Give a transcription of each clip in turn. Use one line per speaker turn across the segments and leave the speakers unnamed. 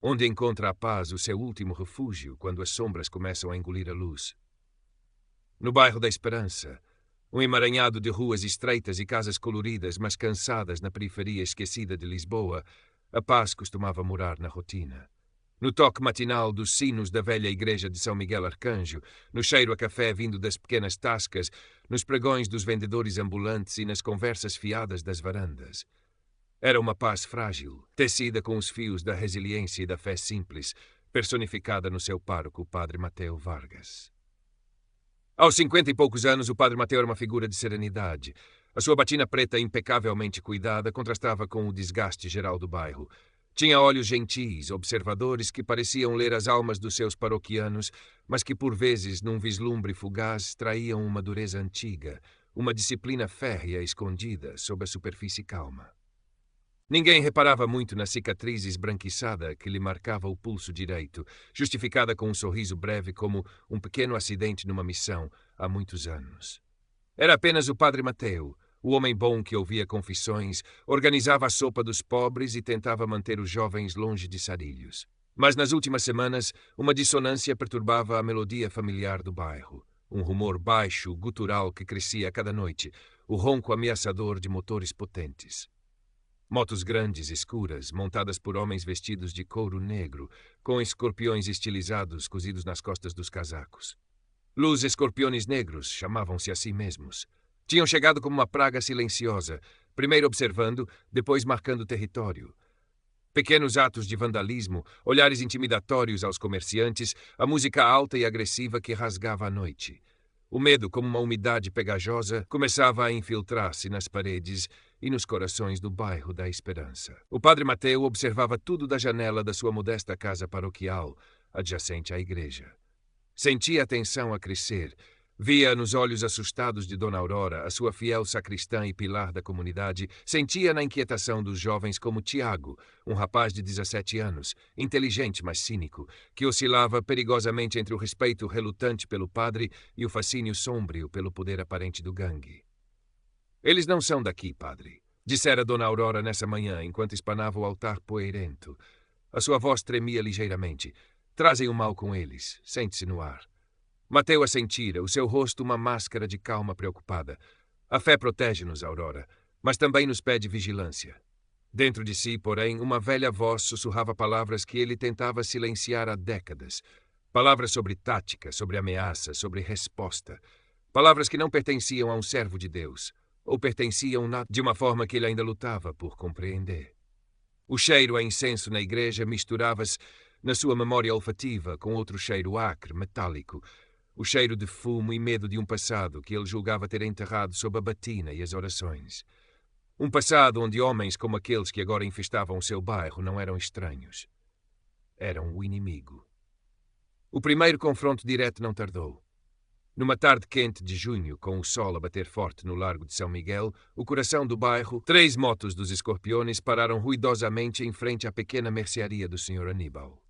onde encontra a paz o seu último refúgio quando as sombras começam a engolir a luz. No bairro da Esperança, um emaranhado de ruas estreitas e casas coloridas, mas cansadas na periferia esquecida de Lisboa, a paz costumava morar na rotina. No toque matinal dos sinos da velha igreja de São Miguel Arcanjo, no cheiro a café vindo das pequenas tascas, nos pregões dos vendedores ambulantes e nas conversas fiadas das varandas. Era uma paz frágil, tecida com os fios da resiliência e da fé simples, personificada no seu pároco, o Padre Mateo Vargas. Aos 50 e poucos anos, o Padre Mateo era uma figura de serenidade. A sua batina preta impecavelmente cuidada contrastava com o desgaste geral do bairro. Tinha olhos gentis, observadores que pareciam ler as almas dos seus paroquianos, mas que por vezes, num vislumbre fugaz, traíam uma dureza antiga, uma disciplina férrea escondida sob a superfície calma. Ninguém reparava muito na cicatriz esbranquiçada que lhe marcava o pulso direito, justificada com um sorriso breve como um pequeno acidente numa missão há muitos anos. Era apenas o Padre Mateo, o homem bom que ouvia confissões, organizava a sopa dos pobres e tentava manter os jovens longe de sarilhos. Mas nas últimas semanas, uma dissonância perturbava a melodia familiar do bairro. Um rumor baixo, gutural que crescia a cada noite, o ronco ameaçador de motores potentes. Motos grandes, escuras, montadas por homens vestidos de couro negro, com escorpiões estilizados cozidos nas costas dos casacos. Los escorpiões negros chamavam-se a si mesmos. Tinham chegado como uma praga silenciosa, primeiro observando, depois marcando território. Pequenos atos de vandalismo, olhares intimidatórios aos comerciantes, a música alta e agressiva que rasgava a noite. O medo, como uma umidade pegajosa, começava a infiltrar-se nas paredes e nos corações do bairro da Esperança. O Padre Mateo observava tudo da janela da sua modesta casa paroquial, adjacente à igreja. Sentia a tensão a crescer. Via nos olhos assustados de Dona Aurora, a sua fiel sacristã e pilar da comunidade, sentia na inquietação dos jovens como Tiago, um rapaz de 17 anos, inteligente mas cínico, que oscilava perigosamente entre o respeito relutante pelo padre e o fascínio sombrio pelo poder aparente do gangue. Eles não são daqui, padre, dissera Dona Aurora nessa manhã, enquanto espanava o altar poeirento. A sua voz tremia ligeiramente. Trazem o mal com eles. Sente-se no ar. Mateo assentira, o seu rosto uma máscara de calma preocupada. A fé protege-nos, Aurora, mas também nos pede vigilância. Dentro de si, porém, uma velha voz sussurrava palavras que ele tentava silenciar há décadas. Palavras sobre tática, sobre ameaça, sobre resposta. Palavras que não pertenciam a um servo de Deus, ou pertenciam de uma forma que ele ainda lutava por compreender. O cheiro a incenso na igreja misturava-se na sua memória olfativa com outro cheiro acre, metálico, o cheiro de fumo e medo de um passado que ele julgava ter enterrado sob a batina e as orações. Um passado onde homens como aqueles que agora infestavam o seu bairro não eram estranhos. Eram o inimigo. O primeiro confronto direto não tardou. Numa tarde quente de junho, com o sol a bater forte no Largo de São Miguel, o coração do bairro, 3 motos dos escorpiões pararam ruidosamente em frente à pequena mercearia do Sr. Aníbal.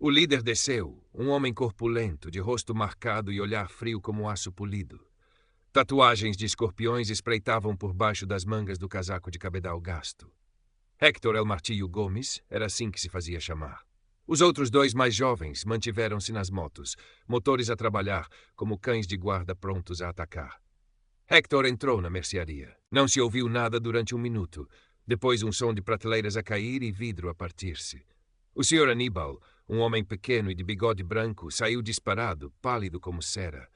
O líder desceu, um homem corpulento, de rosto marcado e olhar frio como aço polido. Tatuagens de escorpiões espreitavam por baixo das mangas do casaco de cabedal gasto. Héctor El Martillo Gomes era assim que se fazia chamar. Os outros 2 mais jovens mantiveram-se nas motos, motores a trabalhar, como cães de guarda prontos a atacar. Héctor entrou na mercearia. Não se ouviu nada durante 1 minuto. Depois um som de prateleiras a cair e vidro a partir-se. O Sr. Aníbal, um homem pequeno e de bigode branco, saiu disparado, pálido como cera.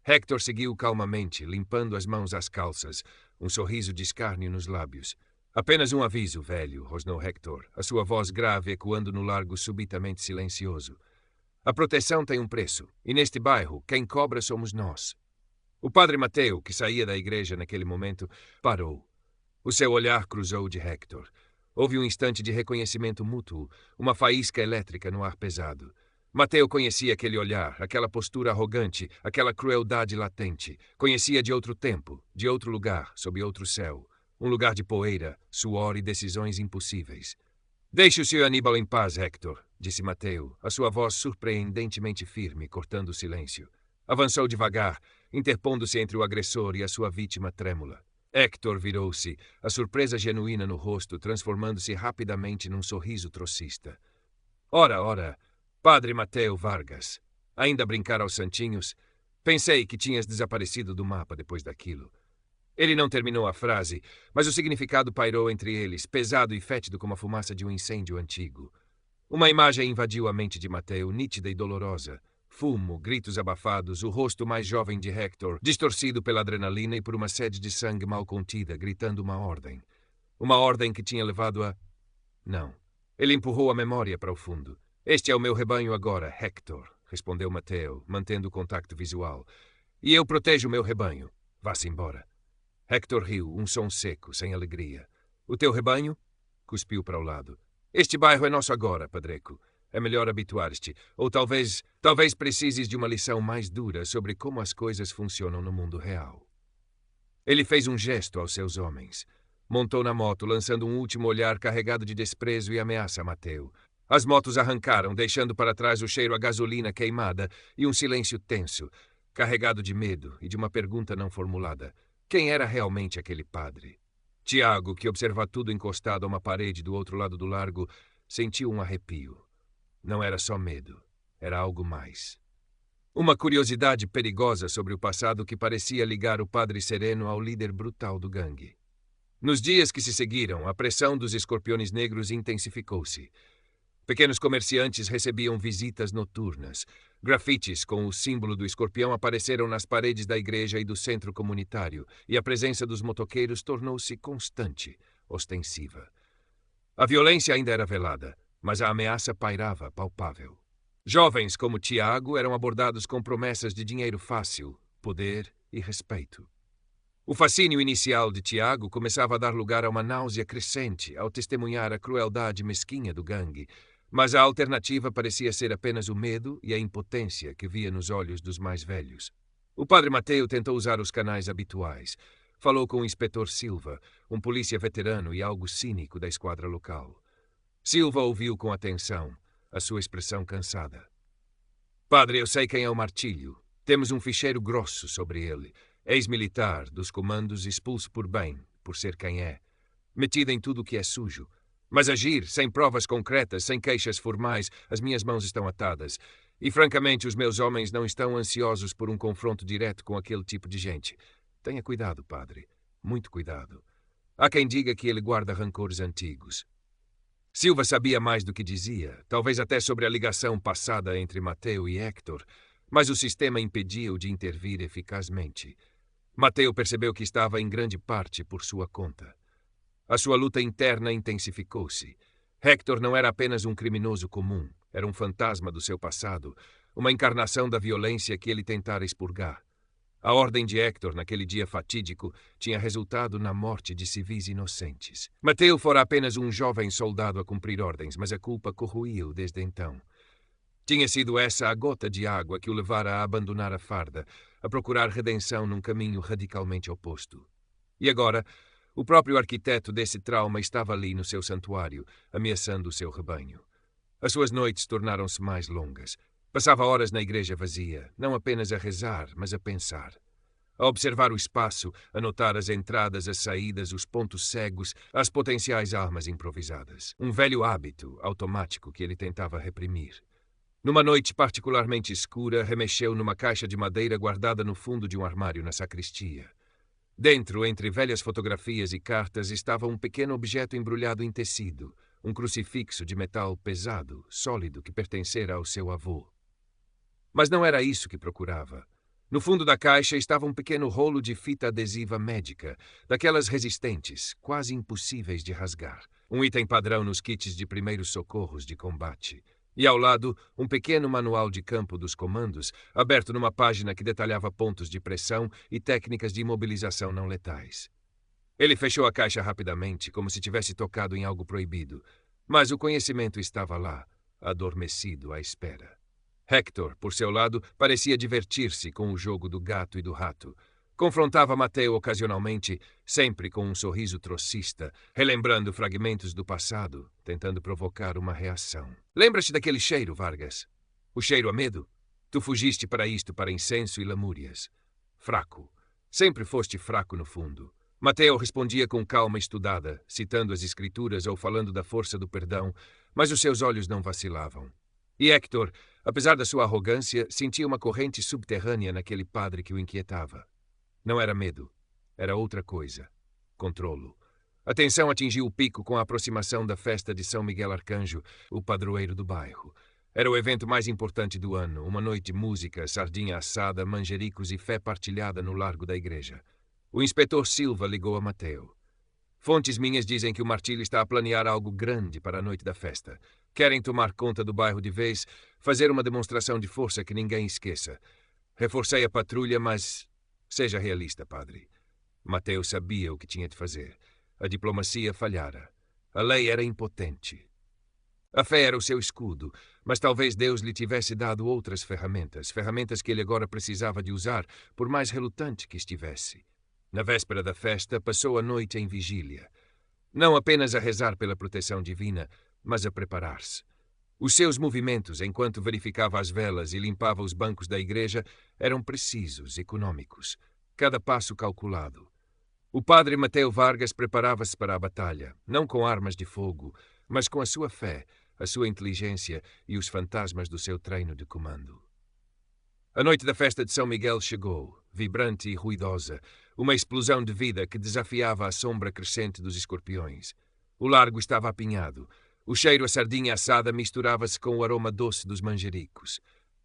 Héctor seguiu calmamente, limpando as mãos às calças, um sorriso de escárnio nos lábios. Apenas um aviso, velho, rosnou Héctor, a sua voz grave ecoando no largo subitamente silencioso. A proteção tem um preço, e neste bairro, quem cobra somos nós. O Padre Mateo, que saía da igreja naquele momento, parou. O seu olhar cruzou o de Héctor. Houve um instante de reconhecimento mútuo, uma faísca elétrica no ar pesado. Mateo conhecia aquele olhar, aquela postura arrogante, aquela crueldade latente. Conhecia de outro tempo, de outro lugar, sob outro céu. Um lugar de poeira, suor e decisões impossíveis. Deixe o Sr. Aníbal em paz, Héctor, disse Mateo, a sua voz surpreendentemente firme, cortando o silêncio. Avançou devagar, interpondo-se entre o agressor e a sua vítima trêmula. Héctor virou-se, a surpresa genuína no rosto transformando-se rapidamente num sorriso trocista. Ora, Padre Mateo Vargas. Ainda brincar aos santinhos? Pensei que tinhas desaparecido do mapa depois daquilo. Ele não terminou a frase, mas o significado pairou entre eles, pesado e fétido como a fumaça de um incêndio antigo. Uma imagem invadiu a mente de Mateo, nítida e dolorosa. Fumo, gritos abafados, o rosto mais jovem de Hector, distorcido pela adrenalina e por uma sede de sangue mal contida, gritando uma ordem. Uma ordem que tinha levado a... Não. Ele empurrou a memória para o fundo. Este é o meu rebanho agora, Hector, respondeu Mateo, mantendo o contacto visual. E eu protejo o meu rebanho. Vá-se embora. Hector riu, um som seco, sem alegria. O teu rebanho? Cuspiu para o lado. Este bairro é nosso agora, Padreco. É melhor habituar-te. Ou talvez precises de uma lição mais dura sobre como as coisas funcionam no mundo real. Ele fez um gesto aos seus homens. Montou na moto, lançando um último olhar carregado de desprezo e ameaça a Mateo. As motos arrancaram, deixando para trás o cheiro a gasolina queimada e um silêncio tenso, carregado de medo e de uma pergunta não formulada. Quem era realmente aquele padre? Tiago, que observava tudo encostado a uma parede do outro lado do largo, sentiu um arrepio. Não era só medo, era algo mais. Uma curiosidade perigosa sobre o passado que parecia ligar o Padre Sereno ao líder brutal do gangue. Nos dias que se seguiram, a pressão dos escorpiões negros intensificou-se. Pequenos comerciantes recebiam visitas noturnas. Grafites com o símbolo do escorpião apareceram nas paredes da igreja e do centro comunitário, e a presença dos motoqueiros tornou-se constante, ostensiva. A violência ainda era velada, mas a ameaça pairava palpável. Jovens como Tiago eram abordados com promessas de dinheiro fácil, poder e respeito. O fascínio inicial de Tiago começava a dar lugar a uma náusea crescente ao testemunhar a crueldade mesquinha do gangue, mas a alternativa parecia ser apenas o medo e a impotência que via nos olhos dos mais velhos. O padre Mateo tentou usar os canais habituais. Falou com o inspetor Silva, um polícia veterano e algo cínico da esquadra local. Silva ouviu com atenção, a sua expressão cansada. Padre, eu sei quem é o Martílio. Temos um ficheiro grosso sobre ele. Ex-militar, dos comandos, expulso por bem, por ser quem é. Metido em tudo o que é sujo. Mas agir, sem provas concretas, sem queixas formais, as minhas mãos estão atadas. E, francamente, os meus homens não estão ansiosos por um confronto direto com aquele tipo de gente. Tenha cuidado, padre. Muito cuidado. Há quem diga que ele guarda rancores antigos. Silva sabia mais do que dizia, talvez até sobre a ligação passada entre Mateo e Hector, mas o sistema impedia-o de intervir eficazmente. Mateo percebeu que estava em grande parte por sua conta. A sua luta interna intensificou-se. Hector não era apenas um criminoso comum, era um fantasma do seu passado, uma encarnação da violência que ele tentara expurgar. A ordem de Hector, naquele dia fatídico, tinha resultado na morte de civis inocentes. Mateo fora apenas um jovem soldado a cumprir ordens, mas a culpa corroía-o desde então. Tinha sido essa a gota de água que o levara a abandonar a farda, a procurar redenção num caminho radicalmente oposto. E agora, o próprio arquiteto desse trauma estava ali no seu santuário, ameaçando o seu rebanho. As suas noites tornaram-se mais longas. Passava horas na igreja vazia, não apenas a rezar, mas a pensar. A observar o espaço, a notar as entradas, as saídas, os pontos cegos, as potenciais armas improvisadas. Um velho hábito automático que ele tentava reprimir. Numa noite particularmente escura, remexeu numa caixa de madeira guardada no fundo de um armário na sacristia. Dentro, entre velhas fotografias e cartas, estava um pequeno objeto embrulhado em tecido, um crucifixo de metal pesado, sólido, que pertencera ao seu avô. Mas não era isso que procurava. No fundo da caixa estava um pequeno rolo de fita adesiva médica, daquelas resistentes, quase impossíveis de rasgar. Um item padrão nos kits de primeiros socorros de combate. E ao lado, um pequeno manual de campo dos comandos, aberto numa página que detalhava pontos de pressão e técnicas de imobilização não letais. Ele fechou a caixa rapidamente, como se tivesse tocado em algo proibido. Mas o conhecimento estava lá, adormecido à espera. Hector, por seu lado, parecia divertir-se com o jogo do gato e do rato. Confrontava Mateo ocasionalmente, sempre com um sorriso trocista, relembrando fragmentos do passado, tentando provocar uma reação. Lembra-te daquele cheiro, Vargas? O cheiro a medo? Tu fugiste para isto, para incenso e lamúrias. Fraco. Sempre foste fraco no fundo. Mateo respondia com calma estudada, citando as escrituras ou falando da força do perdão, mas os seus olhos não vacilavam. E Héctor, apesar da sua arrogância, sentia uma corrente subterrânea naquele padre que o inquietava. Não era medo, era outra coisa. Controlo. A tensão atingiu o pico com a aproximação da festa de São Miguel Arcanjo, o padroeiro do bairro. Era o evento mais importante do ano, uma noite de música, sardinha assada, manjericos e fé partilhada no largo da igreja. O inspetor Silva ligou a Mateo. Fontes minhas dizem que o Martílio está a planear algo grande para a noite da festa. Querem tomar conta do bairro de vez, fazer uma demonstração de força que ninguém esqueça. Reforcei a patrulha, mas seja realista, padre. Mateo sabia o que tinha de fazer. A diplomacia falhara. A lei era impotente. A fé era o seu escudo, mas talvez Deus lhe tivesse dado outras ferramentas que ele agora precisava de usar, por mais relutante que estivesse. Na véspera da festa, passou a noite em vigília. Não apenas a rezar pela proteção divina, mas a preparar-se. Os seus movimentos, enquanto verificava as velas e limpava os bancos da igreja, eram precisos, econômicos. Cada passo calculado. O padre Mateo Vargas preparava-se para a batalha, não com armas de fogo, mas com a sua fé, a sua inteligência e os fantasmas do seu treino de comando. A noite da festa de São Miguel chegou, vibrante e ruidosa, uma explosão de vida que desafiava a sombra crescente dos escorpiões. O largo estava apinhado. O cheiro a sardinha assada misturava-se com o aroma doce dos manjericos.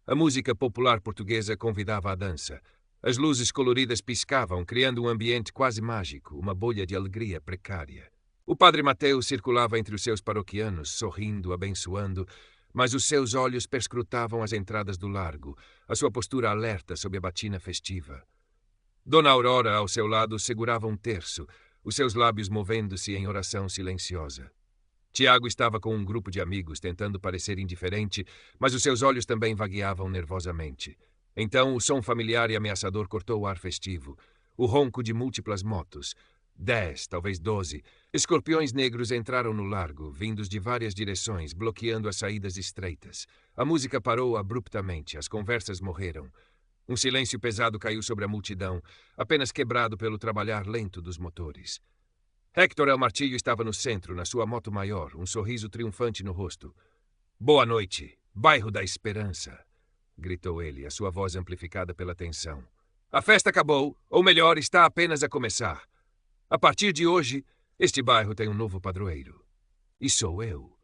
A música popular portuguesa convidava à dança. As luzes coloridas piscavam, criando um ambiente quase mágico, uma bolha de alegria precária. O padre Mateo circulava entre os seus paroquianos, sorrindo, abençoando, mas os seus olhos perscrutavam as entradas do largo, a sua postura alerta sob a batina festiva. Dona Aurora, ao seu lado, segurava um terço, os seus lábios movendo-se em oração silenciosa. Tiago estava com um grupo de amigos, tentando parecer indiferente, mas os seus olhos também vagueavam nervosamente. Então, o som familiar e ameaçador cortou o ar festivo. O ronco de múltiplas motos. 10, talvez 12. Escorpiões negros entraram no largo, vindos de várias direções, bloqueando as saídas estreitas. A música parou abruptamente, as conversas morreram. Um silêncio pesado caiu sobre a multidão, apenas quebrado pelo trabalhar lento dos motores. Héctor El Martillo estava no centro, na sua moto maior, um sorriso triunfante no rosto. "Boa noite, bairro da Esperança", gritou ele, a sua voz amplificada pela tensão. "A festa acabou, ou melhor, está apenas a começar. A partir de hoje, este bairro tem um novo padroeiro. E sou eu."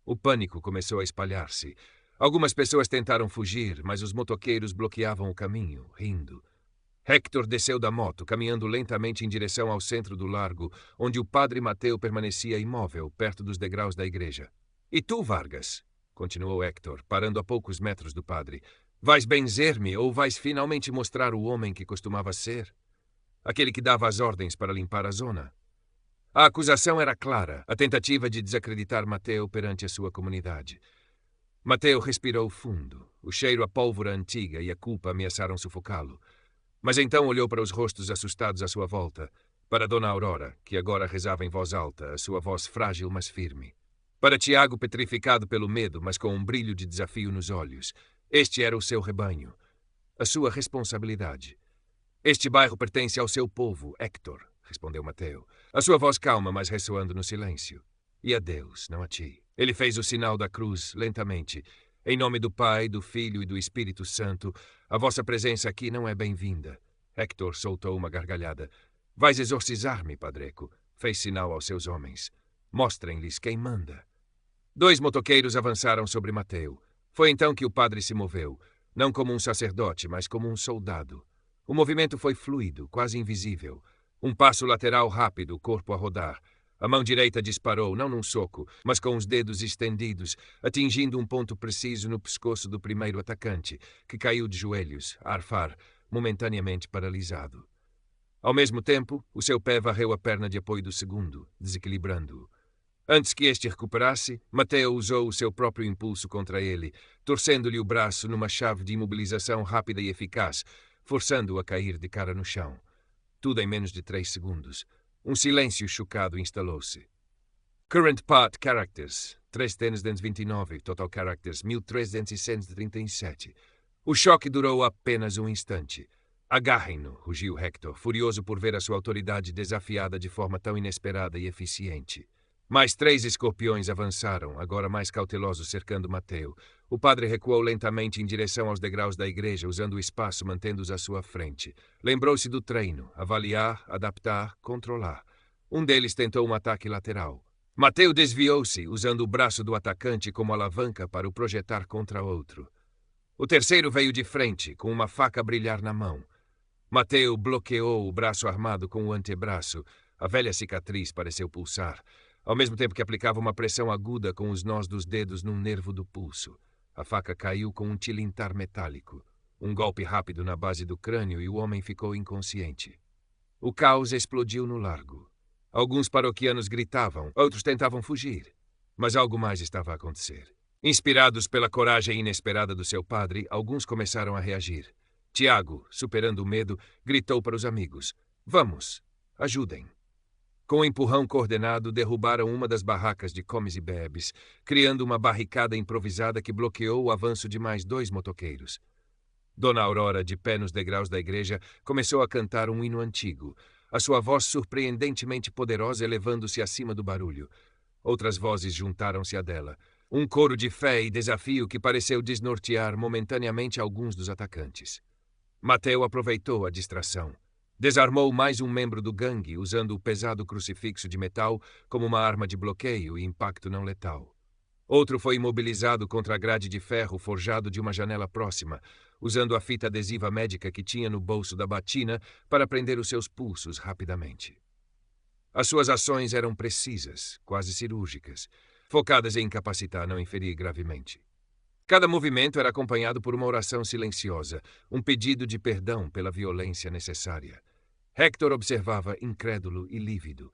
O pânico começou a espalhar-se. Algumas pessoas tentaram fugir, mas os motoqueiros bloqueavam o caminho, rindo. Héctor desceu da moto, caminhando lentamente em direção ao centro do largo, onde o padre Mateo permanecia imóvel, perto dos degraus da igreja. "E tu, Vargas?" continuou Héctor, parando a poucos metros do padre. "Vais benzer-me ou vais finalmente mostrar o homem que costumava ser? Aquele que dava as ordens para limpar a zona?" A acusação era clara, a tentativa de desacreditar Mateo perante a sua comunidade. Mateo respirou fundo. O cheiro a pólvora antiga e a culpa ameaçaram sufocá-lo. Mas então olhou para os rostos assustados à sua volta, para Dona Aurora, que agora rezava em voz alta, a sua voz frágil mas firme. Para Tiago, petrificado pelo medo, mas com um brilho de desafio nos olhos. Este era o seu rebanho, a sua responsabilidade. "Este bairro pertence ao seu povo, Héctor", respondeu Mateo, a sua voz calma, mas ressoando no silêncio. "E a Deus, não a ti." Ele fez o sinal da cruz, lentamente. "Em nome do Pai, do Filho e do Espírito Santo, a vossa presença aqui não é bem-vinda." Héctor soltou uma gargalhada. "Vais exorcizar-me, Padreco", fez sinal aos seus homens. "Mostrem-lhes quem manda." 2 motoqueiros avançaram sobre Mateo. Foi então que o padre se moveu, não como um sacerdote, mas como um soldado. O movimento foi fluido, quase invisível. Um passo lateral rápido, o corpo a rodar. A mão direita disparou, não num soco, mas com os dedos estendidos, atingindo um ponto preciso no pescoço do primeiro atacante, que caiu de joelhos, a arfar, momentaneamente paralisado. Ao mesmo tempo, o seu pé varreu a perna de apoio do segundo, desequilibrando-o. Antes que este recuperasse, Mateo usou o seu próprio impulso contra ele, torcendo-lhe o braço numa chave de imobilização rápida e eficaz, forçando-o a cair de cara no chão. Tudo em menos de 3 segundos. Um silêncio chocado instalou-se. Current Part Characters, 329, Total Characters, 1337. O choque durou apenas um instante. Agarrem-no, rugiu Hector, furioso por ver a sua autoridade desafiada de forma tão inesperada e eficiente. Mais 3 escorpiões avançaram, agora mais cautelosos, cercando Mateu. O padre recuou lentamente em direção aos degraus da igreja, usando o espaço, mantendo-os à sua frente. Lembrou-se do treino: avaliar, adaptar, controlar. Um deles tentou um ataque lateral. Mateu desviou-se, usando o braço do atacante como alavanca para o projetar contra outro. O terceiro veio de frente, com uma faca a brilhar na mão. Mateu bloqueou o braço armado com o antebraço. A velha cicatriz pareceu pulsar, ao mesmo tempo que aplicava uma pressão aguda com os nós dos dedos num nervo do pulso. A faca caiu com um tilintar metálico. Um golpe rápido na base do crânio e o homem ficou inconsciente. O caos explodiu no largo. Alguns paroquianos gritavam, outros tentavam fugir. Mas algo mais estava a acontecer. Inspirados pela coragem inesperada do seu padre, alguns começaram a reagir. Tiago, superando o medo, gritou para os amigos: "Vamos, ajudem." Com um empurrão coordenado, derrubaram uma das barracas de comes e bebes, criando uma barricada improvisada que bloqueou o avanço de mais 2 motoqueiros. Dona Aurora, de pé nos degraus da igreja, começou a cantar um hino antigo, a sua voz surpreendentemente poderosa elevando-se acima do barulho. Outras vozes juntaram-se à dela, um coro de fé e desafio que pareceu desnortear momentaneamente alguns dos atacantes. Mateu aproveitou a distração. Desarmou mais um membro do gangue, usando o pesado crucifixo de metal como uma arma de bloqueio e impacto não letal. Outro foi imobilizado contra a grade de ferro forjado de uma janela próxima, usando a fita adesiva médica que tinha no bolso da batina para prender os seus pulsos rapidamente. As suas ações eram precisas, quase cirúrgicas, focadas em incapacitar, não em ferir gravemente. Cada movimento era acompanhado por uma oração silenciosa, um pedido de perdão pela violência necessária. Hector observava, incrédulo e lívido.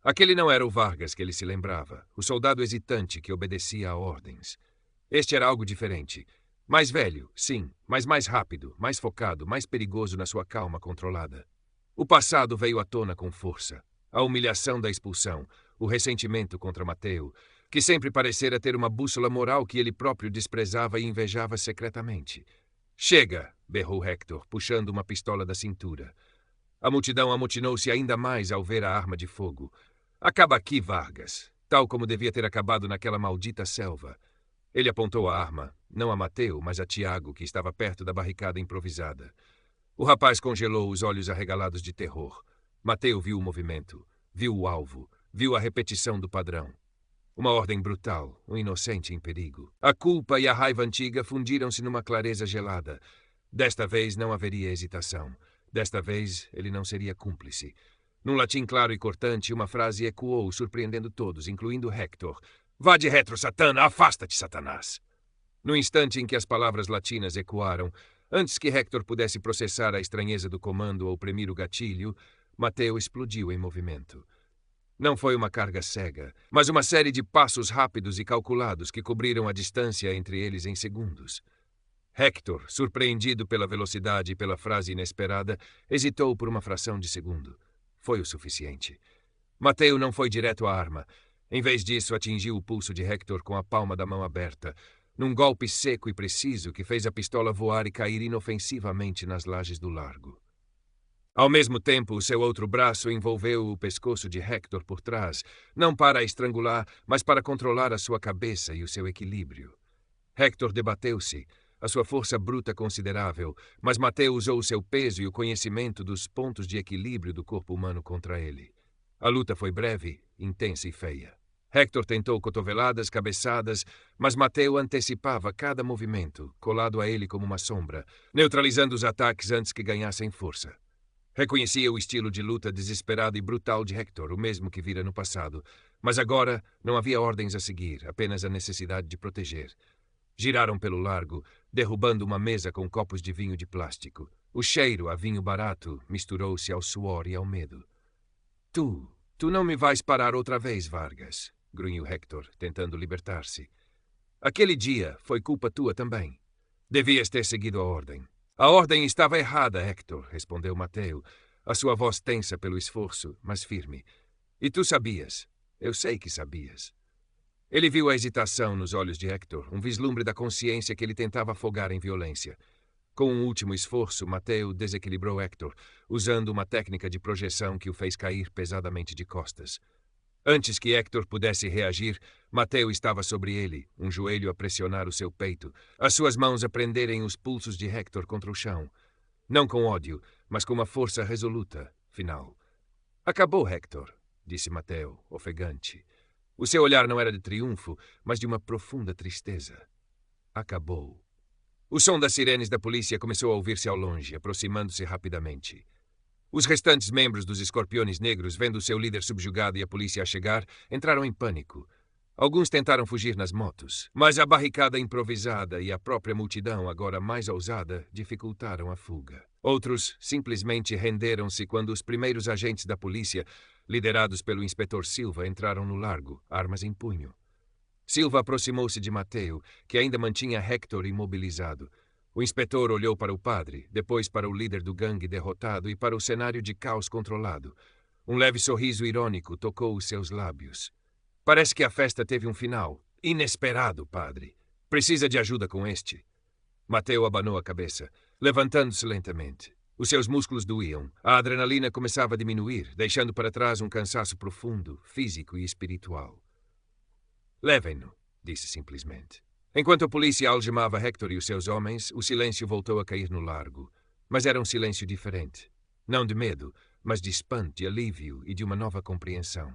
Aquele não era o Vargas que ele se lembrava, o soldado hesitante que obedecia a ordens. Este era algo diferente. Mais velho, sim, mas mais rápido, mais focado, mais perigoso na sua calma controlada. O passado veio à tona com força. A humilhação da expulsão, o ressentimento contra Mateu, que sempre parecera ter uma bússola moral que ele próprio desprezava e invejava secretamente. "Chega!" berrou Hector, puxando uma pistola da cintura. A multidão amotinou-se ainda mais ao ver a arma de fogo. "Acaba aqui, Vargas, tal como devia ter acabado naquela maldita selva." Ele apontou a arma, não a Mateu, mas a Tiago, que estava perto da barricada improvisada. O rapaz congelou, os olhos arregalados de terror. Mateu viu o movimento, viu o alvo, viu a repetição do padrão. Uma ordem brutal, um inocente em perigo. A culpa e a raiva antiga fundiram-se numa clareza gelada. Desta vez não haveria hesitação. Desta vez ele não seria cúmplice. Num latim claro e cortante, uma frase ecoou, surpreendendo todos, incluindo Hector. "Vá de retro, Satana! Afasta-te, Satanás!" No instante em que as palavras latinas ecoaram, antes que Hector pudesse processar a estranheza do comando ou premir o gatilho, Mateu explodiu em movimento. Não foi uma carga cega, mas uma série de passos rápidos e calculados que cobriram a distância entre eles em segundos. Hector, surpreendido pela velocidade e pela frase inesperada, hesitou por uma fração de segundo. Foi o suficiente. Mateu não foi direto à arma. Em vez disso, atingiu o pulso de Hector com a palma da mão aberta, num golpe seco e preciso que fez a pistola voar e cair inofensivamente nas lajes do largo. Ao mesmo tempo, o seu outro braço envolveu o pescoço de Hector por trás, não para a estrangular, mas para controlar a sua cabeça e o seu equilíbrio. Hector debateu-se, a sua força bruta considerável, mas Mateu usou o seu peso e o conhecimento dos pontos de equilíbrio do corpo humano contra ele. A luta foi breve, intensa e feia. Hector tentou cotoveladas, cabeçadas, mas Mateu antecipava cada movimento, colado a ele como uma sombra, neutralizando os ataques antes que ganhassem força. Reconhecia o estilo de luta desesperado e brutal de Hector, o mesmo que vira no passado, mas agora não havia ordens a seguir, apenas a necessidade de proteger. Giraram pelo largo, derrubando uma mesa com copos de vinho de plástico. O cheiro a vinho barato misturou-se ao suor e ao medo. Tu não me vais parar outra vez, Vargas, grunhiu Hector, tentando libertar-se. Aquele dia foi culpa tua também. Devias ter seguido a ordem. A ordem estava errada, Hector, respondeu Mateu, a sua voz tensa pelo esforço, mas firme. E tu sabias. Eu sei que sabias. Ele viu a hesitação nos olhos de Hector, um vislumbre da consciência que ele tentava afogar em violência. Com um último esforço, Mateu desequilibrou Hector, usando uma técnica de projeção que o fez cair pesadamente de costas. Antes que Hector pudesse reagir, Mateu estava sobre ele, um joelho a pressionar o seu peito, as suas mãos a prenderem os pulsos de Hector contra o chão. Não com ódio, mas com uma força resoluta, final. Acabou, Hector, disse Mateu, ofegante. O seu olhar não era de triunfo, mas de uma profunda tristeza. Acabou. O som das sirenes da polícia começou a ouvir-se ao longe, aproximando-se rapidamente. Os restantes membros dos Escorpiones Negros, vendo seu líder subjugado e a polícia a chegar, entraram em pânico. Alguns tentaram fugir nas motos, mas a barricada improvisada e a própria multidão, agora mais ousada, dificultaram a fuga. Outros simplesmente renderam-se quando os primeiros agentes da polícia, liderados pelo inspetor Silva, entraram no largo, armas em punho. Silva aproximou-se de Mateu, que ainda mantinha Hector imobilizado. O inspetor olhou para o padre, depois para o líder do gangue derrotado e para o cenário de caos controlado. Um leve sorriso irônico tocou os seus lábios. Parece que a festa teve um final. Inesperado, padre. Precisa de ajuda com este. Mateu abanou a cabeça, levantando-se lentamente. Os seus músculos doíam. A adrenalina começava a diminuir, deixando para trás um cansaço profundo, físico e espiritual. Levem-no, disse simplesmente. Enquanto a polícia algemava Hector e os seus homens, o silêncio voltou a cair no largo. Mas era um silêncio diferente. Não de medo, mas de espanto, de alívio e de uma nova compreensão.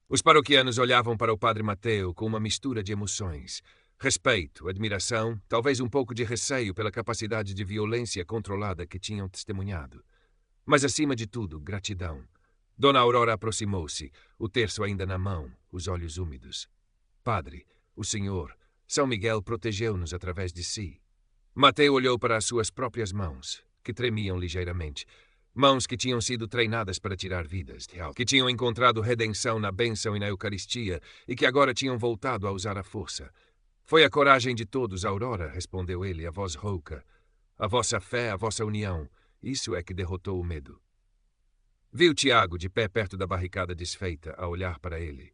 Os paroquianos olhavam para o padre Mateu com uma mistura de emoções. Respeito, admiração, talvez um pouco de receio pela capacidade de violência controlada que tinham testemunhado. Mas, acima de tudo, gratidão. Dona Aurora aproximou-se, o terço ainda na mão, os olhos úmidos. Padre, o senhor, São Miguel protegeu-nos através de si. Mateu olhou para as suas próprias mãos, que tremiam ligeiramente. Mãos que tinham sido treinadas para tirar vidas, que tinham encontrado redenção na bênção e na Eucaristia e que agora tinham voltado a usar a força. Foi a coragem de todos, Aurora, respondeu ele, a voz rouca. A vossa fé, a vossa união, isso é que derrotou o medo. Viu Tiago de pé perto da barricada desfeita, a olhar para ele.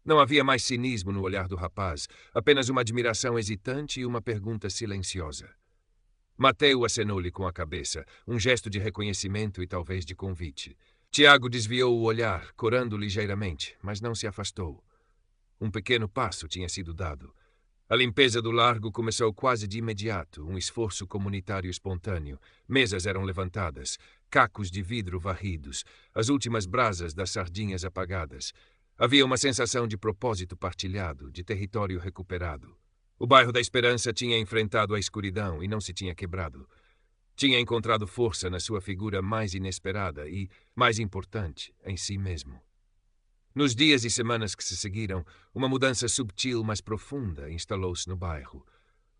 Não havia mais cinismo no olhar do rapaz, apenas uma admiração hesitante e uma pergunta silenciosa. Mateu acenou-lhe com a cabeça, um gesto de reconhecimento e talvez de convite. Tiago desviou o olhar, corando ligeiramente, mas não se afastou. Um pequeno passo tinha sido dado. A limpeza do largo começou quase de imediato, um esforço comunitário espontâneo. Mesas eram levantadas, cacos de vidro varridos, as últimas brasas das sardinhas apagadas. Havia uma sensação de propósito partilhado, de território recuperado. O bairro da Esperança tinha enfrentado a escuridão e não se tinha quebrado. Tinha encontrado força na sua figura mais inesperada e, mais importante, em si mesmo. Nos dias e semanas que se seguiram, uma mudança subtil, mas profunda, instalou-se no bairro.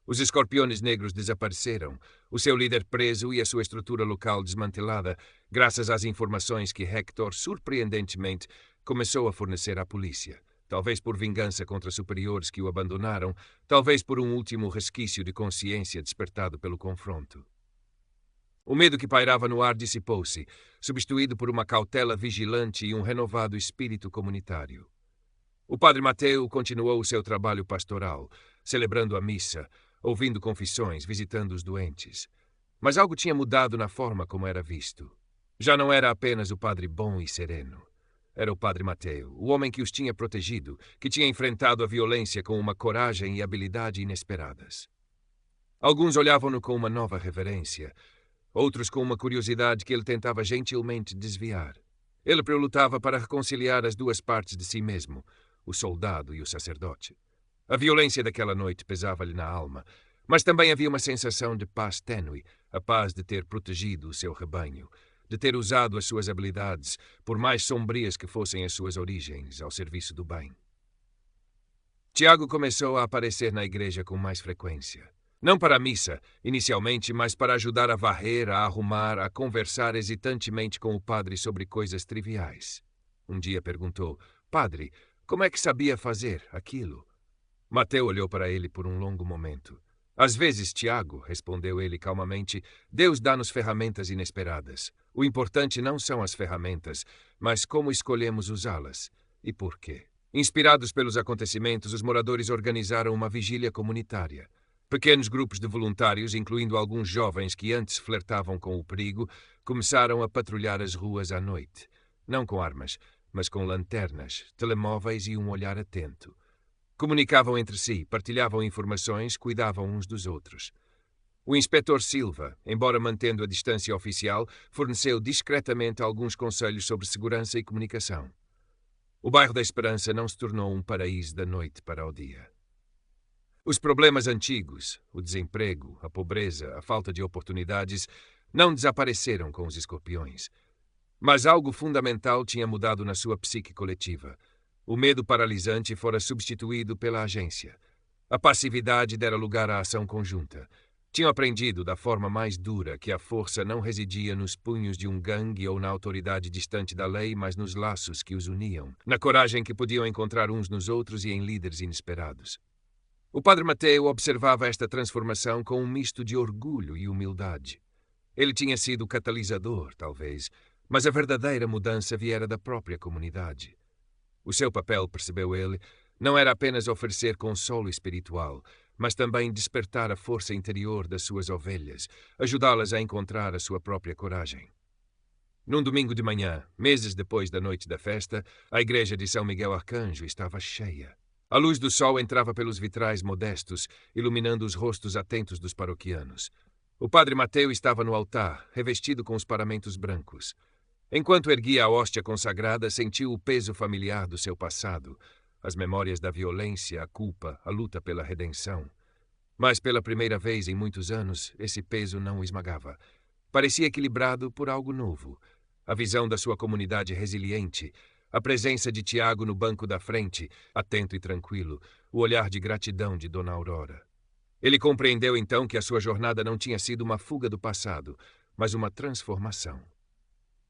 Os Escorpiones Negros desapareceram, o seu líder preso e a sua estrutura local desmantelada, graças às informações que Hector, surpreendentemente, começou a fornecer à polícia. Talvez por vingança contra superiores que o abandonaram, talvez por um último resquício de consciência despertado pelo confronto. O medo que pairava no ar dissipou-se, substituído por uma cautela vigilante e um renovado espírito comunitário. O padre Mateu continuou o seu trabalho pastoral, celebrando a missa, ouvindo confissões, visitando os doentes. Mas algo tinha mudado na forma como era visto. Já não era apenas o padre bom e sereno. Era o padre Mateu, o homem que os tinha protegido, que tinha enfrentado a violência com uma coragem e habilidade inesperadas. Alguns olhavam-no com uma nova reverência, outros com uma curiosidade que ele tentava gentilmente desviar. Ele prelutava para reconciliar as duas partes de si mesmo, o soldado e o sacerdote. A violência daquela noite pesava-lhe na alma, mas também havia uma sensação de paz tênue, a paz de ter protegido o seu rebanho, de ter usado as suas habilidades, por mais sombrias que fossem as suas origens, ao serviço do bem. Tiago começou a aparecer na igreja com mais frequência. Não para a missa, inicialmente, mas para ajudar a varrer, a arrumar, a conversar hesitantemente com o padre sobre coisas triviais. Um dia perguntou, padre, como é que sabia fazer aquilo? Mateu olhou para ele por um longo momento. Às vezes, Tiago, respondeu ele calmamente, Deus dá-nos ferramentas inesperadas. O importante não são as ferramentas, mas como escolhemos usá-las. E por quê? Inspirados pelos acontecimentos, os moradores organizaram uma vigília comunitária. Pequenos grupos de voluntários, incluindo alguns jovens que antes flertavam com o perigo, começaram a patrulhar as ruas à noite. Não com armas, mas com lanternas, telemóveis e um olhar atento. Comunicavam entre si, partilhavam informações, cuidavam uns dos outros. O inspetor Silva, embora mantendo a distância oficial, forneceu discretamente alguns conselhos sobre segurança e comunicação. O bairro da Esperança não se tornou um paraíso da noite para o dia. Os problemas antigos, o desemprego, a pobreza, a falta de oportunidades, não desapareceram com os escorpiões. Mas algo fundamental tinha mudado na sua psique coletiva. O medo paralisante fora substituído pela agência. A passividade dera lugar à ação conjunta. Tinham aprendido da forma mais dura que a força não residia nos punhos de um gangue ou na autoridade distante da lei, mas nos laços que os uniam, na coragem que podiam encontrar uns nos outros e em líderes inesperados. O padre Mateu observava esta transformação com um misto de orgulho e humildade. Ele tinha sido o catalisador, talvez, mas a verdadeira mudança viera da própria comunidade. O seu papel, percebeu ele, não era apenas oferecer consolo espiritual, mas também despertar a força interior das suas ovelhas, ajudá-las a encontrar a sua própria coragem. Num domingo de manhã, meses depois da noite da festa, a igreja de São Miguel Arcanjo estava cheia. A luz do sol entrava pelos vitrais modestos, iluminando os rostos atentos dos paroquianos. O padre Mateu estava no altar, revestido com os paramentos brancos. Enquanto erguia a hóstia consagrada, sentiu o peso familiar do seu passado, as memórias da violência, a culpa, a luta pela redenção. Mas pela primeira vez em muitos anos, esse peso não o esmagava. Parecia equilibrado por algo novo. A visão da sua comunidade resiliente, a presença de Tiago no banco da frente, atento e tranquilo, o olhar de gratidão de Dona Aurora. Ele compreendeu então que a sua jornada não tinha sido uma fuga do passado, mas uma transformação.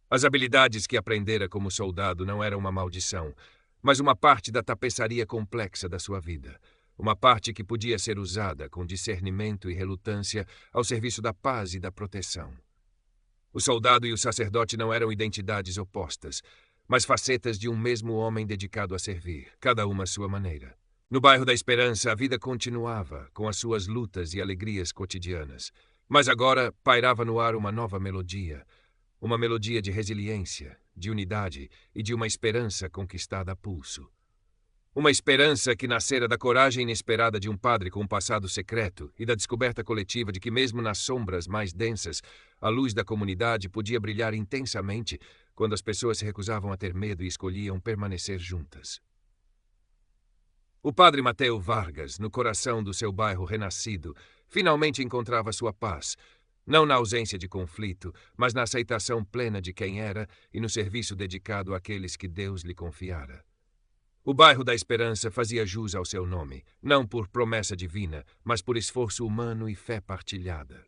As habilidades que aprendera como soldado não eram uma maldição, mas uma parte da tapeçaria complexa da sua vida. Uma parte que podia ser usada com discernimento e relutância ao serviço da paz e da proteção. O soldado e o sacerdote não eram identidades opostas, mas facetas de um mesmo homem dedicado a servir, cada uma à sua maneira. No bairro da Esperança, a vida continuava, com as suas lutas e alegrias cotidianas. Mas agora pairava no ar uma nova melodia. Uma melodia de resiliência, de unidade e de uma esperança conquistada a pulso. Uma esperança que nascera da coragem inesperada de um padre com um passado secreto e da descoberta coletiva de que mesmo nas sombras mais densas, a luz da comunidade podia brilhar intensamente quando as pessoas se recusavam a ter medo e escolhiam permanecer juntas. O padre Mateu Vargas, no coração do seu bairro renascido, finalmente encontrava sua paz, não na ausência de conflito, mas na aceitação plena de quem era e no serviço dedicado àqueles que Deus lhe confiara. O bairro da Esperança fazia jus ao seu nome, não por promessa divina, mas por esforço humano e fé partilhada.